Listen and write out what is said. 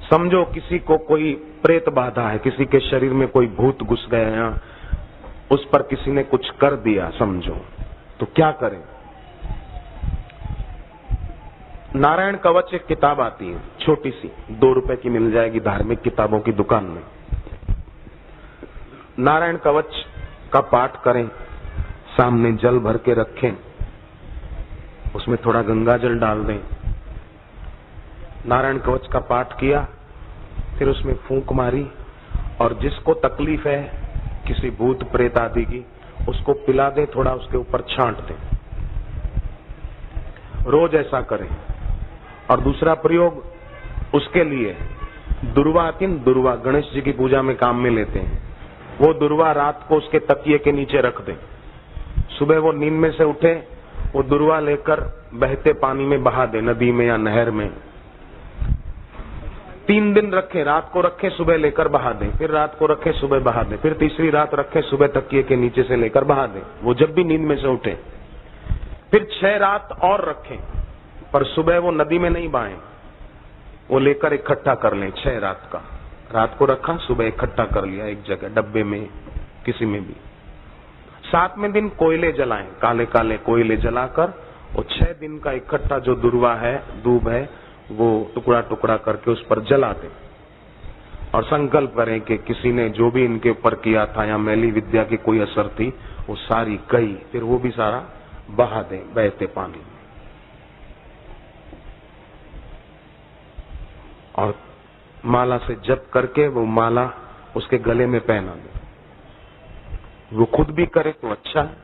समझो किसी को कोई प्रेत बाधा है, किसी के शरीर में कोई भूत घुस गया है, उस पर किसी ने कुछ कर दिया समझो, तो क्या करें? नारायण कवच एक किताब आती है छोटी सी, 2 रुपए की मिल जाएगी धार्मिक किताबों की दुकान में। नारायण कवच का पाठ करें, सामने जल भर के रखें, उसमें थोड़ा गंगा जल डाल दें। नारायण कवच का पाठ किया, फिर उसमें फूंक मारी, और जिसको तकलीफ है किसी भूत प्रेत आदि की, उसको पिला दें, थोड़ा उसके ऊपर छांट दें। रोज ऐसा करें। और दूसरा प्रयोग उसके लिए दुर्वा आती है, दुर्वा गणेश जी की पूजा में काम में लेते हैं, वो दुर्वा रात को उसके तकिए के नीचे रख दें। सुबह वो नींद में से उठे, वो दुर्वा लेकर बहते पानी में बहा दे, नदी में या नहर में। 3 दिन रखें, रात को रखें, सुबह लेकर बहा दें, फिर रात को रखें, सुबह बहा दें, फिर तीसरी रात रखें, सुबह तकिए के नीचे से लेकर बहा दें। वो जब भी नींद में से उठे, फिर 6 रात और रखें, पर सुबह वो नदी में नहीं बहाएं, वो लेकर इकट्ठा कर लें। 6 रात का, रात को रखा, सुबह इकट्ठा कर लिया एक जगह, डब्बे में, किसी में भी। 7वें दिन कोयले जलाएं, काले काले कोयले जलाकर वो 6 दिन का इकट्ठा जो दुर्वा है, दूब है, वो टुकड़ा टुकड़ा करके उस पर जला दें। और संकल्प करें कि किसी ने जो भी इनके ऊपर किया था या मैली विद्या की कोई असर थी, वो सारी गई, फिर वो भी सारा बहा दें बहते पानी में। और माला से जप करके वो माला उसके गले में पहना दे। वो खुद भी करे तो अच्छा है,